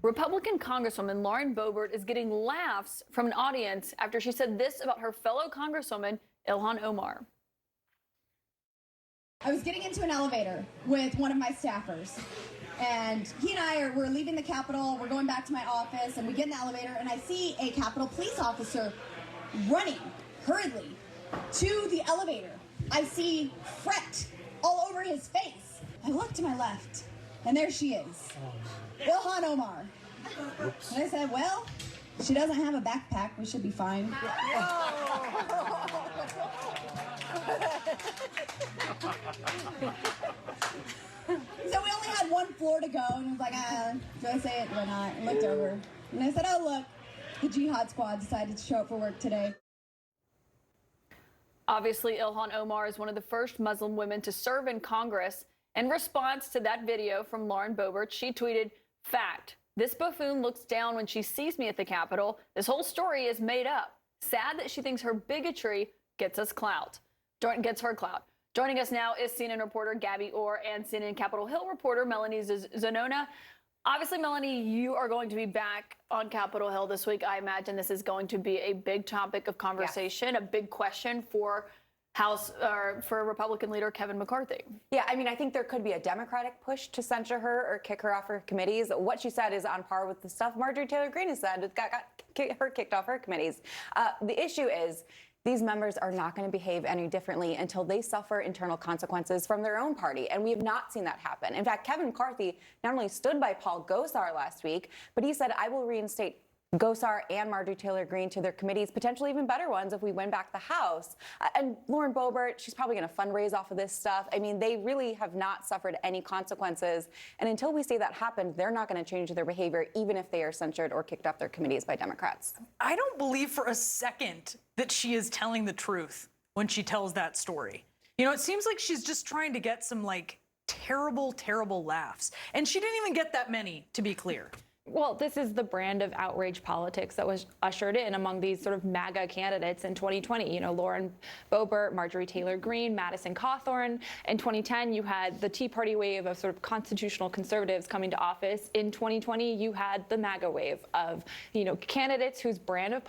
Republican Congresswoman Lauren Boebert is getting laughs from an audience after she said this about her fellow Congresswoman Ilhan Omar. I was getting into an elevator with one of my staffers, and he and I were leaving the Capitol. We're going back to my office, and we get in the elevator, and I see a Capitol police officer running hurriedly to the elevator. I see fret all over his face. I look to my left, and there she is, Ilhan Omar. Oops. And I said, well, she doesn't have a backpack. We should be fine. So we only had one floor to go, and I was like, do I say it or not? I looked over, and I said, oh, look, the Jihad Squad decided to show up for work today. Obviously, Ilhan Omar is one of the first Muslim women to serve in Congress. In response to that video from Lauren Boebert, she tweeted, "Fact, this buffoon looks down when she sees me at the Capitol. This whole story is made up. Sad that she thinks her bigotry gets her clout. Joining us now is CNN reporter Gabby Orr and CNN Capitol Hill reporter Melanie Zanona. Obviously, Melanie, you are going to be back on Capitol Hill this week. I imagine this is going to be a big topic of conversation, a big question for for Republican leader Kevin McCarthy. Yeah, I mean, I think there could be a Democratic push to censure her or kick her off her committees. What she said is on par with the stuff Marjorie Taylor Greene has said. It got her kicked off her committees. The issue is these members are not going to behave any differently until they suffer internal consequences from their own party. And we have not seen that happen. In fact, Kevin McCarthy not only stood by Paul Gosar last week, but he said, I will reinstate Gosar and Marjorie Taylor Greene to their committees, potentially even better ones if we win back the House. And Lauren Boebert, she's probably going to fundraise off of this stuff. I mean, they really have not suffered any consequences. And until we see that happen, they're not going to change their behavior, even if they are censured or kicked off their committees by Democrats. I don't believe for a second that she is telling the truth when she tells that story. You know, it seems like she's just trying to get some, like, terrible, terrible laughs. And she didn't even get that many, to be clear. Well, this is the brand of outrage politics that was ushered in among these sort of MAGA candidates in 2020. You know, Lauren Boebert, Marjorie Taylor Greene, Madison Cawthorn. In 2010, you had the Tea Party wave of sort of constitutional conservatives coming to office. In 2020, you had the MAGA wave of, you know, candidates whose brand of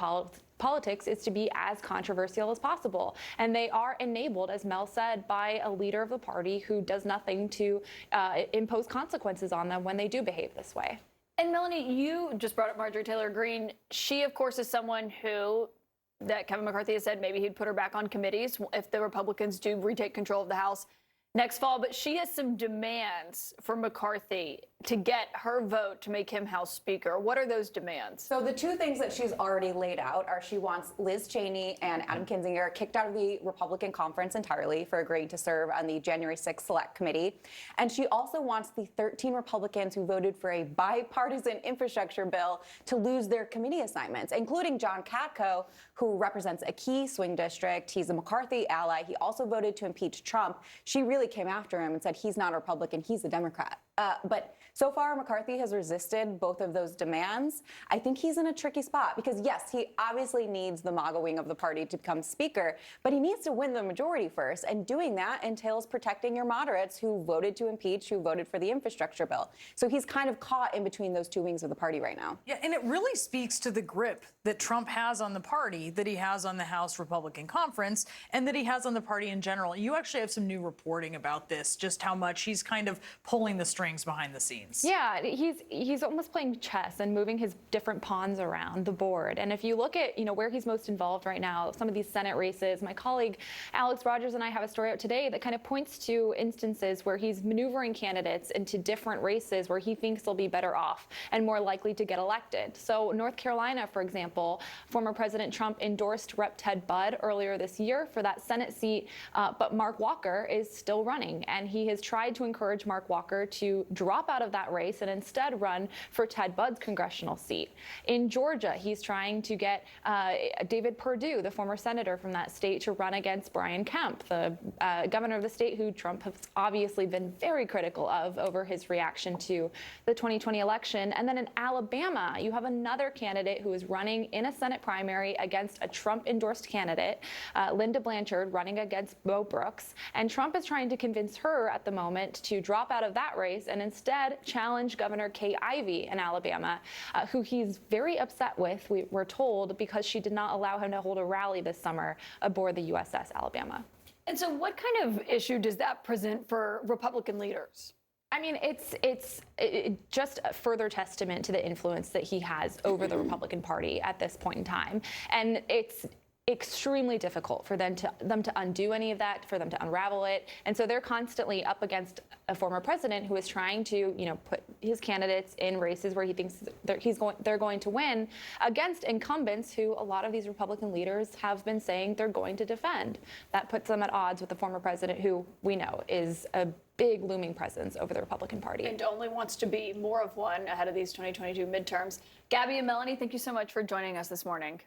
politics is to be as controversial as possible. And they are enabled, as Mel said, by a leader of the party who does nothing to impose consequences on them when they do behave this way. And Melanie, you just brought up Marjorie Taylor Greene. She, of course, is someone that Kevin McCarthy has said maybe he'd put her back on committees if the Republicans do retake control of the House next fall. But she has some demands for McCarthy to get her vote to make him House Speaker. What are those demands? So the two things that she's already laid out are she wants Liz Cheney and Adam Kinzinger kicked out of the Republican conference entirely for agreeing to serve on the January 6th Select Committee. And she also wants the 13 Republicans who voted for a bipartisan infrastructure bill to lose their committee assignments, including John Katko, who represents a key swing district. He's a McCarthy ally. He also voted to impeach Trump. She really came after him and said he's not a Republican, he's a Democrat. But so far, McCarthy has resisted both of those demands. I think he's in a tricky spot because, yes, he obviously needs the MAGA wing of the party to become Speaker, but he needs to win the majority first. And doing that entails protecting your moderates who voted to impeach, who voted for the infrastructure bill. So he's kind of caught in between those two wings of the party right now. Yeah, and it really speaks to the grip that Trump has on the party, that he has on the House Republican Conference, and that he has on the party in general. You actually have some new reporting about this, just how much he's kind of pulling the strings behind the scenes. Yeah, he's almost playing chess and moving his different pawns around the board. And if you look at, you know, where he's most involved right now, some of these Senate races, my colleague Alex Rogers and I have a story out today that kind of points to instances where he's maneuvering candidates into different races where he thinks they'll be better off and more likely to get elected. So North Carolina, for example, former President Trump endorsed Rep. Ted Budd earlier this year for that Senate seat, but Mark Walker is still running, and he has tried to encourage Mark Walker to drop out of that race and instead run for Ted Budd's congressional seat. In Georgia, he's trying to get David Perdue, the former senator from that state, to run against Brian Kemp, the governor of the state who Trump has obviously been very critical of over his reaction to the 2020 election. And then in Alabama, you have another candidate who is running in a Senate primary against a Trump-endorsed candidate, Linda Blanchard, running against Bo Brooks. And Trump is trying to convince her at the moment to drop out of that race race and instead challenge Governor Kay Ivey in Alabama, who he's very upset with, we're told, because she did not allow him to hold a rally this summer aboard the USS Alabama. And so what kind of issue does that present for Republican leaders? I mean, it's just a further testament to the influence that he has over the Republican Party at this point in time. And it's extremely difficult for them to undo any of that, for them to unravel it. And so they're constantly up against a former president who is trying to, put his candidates in races where he thinks they're going to win against incumbents who a lot of these Republican leaders have been saying they're going to defend. That puts them at odds with the former president, who we know is a big looming presence over the Republican Party. And only wants to be more of one ahead of these 2022 midterms. Gabby and Melanie, thank you so much for joining us this morning.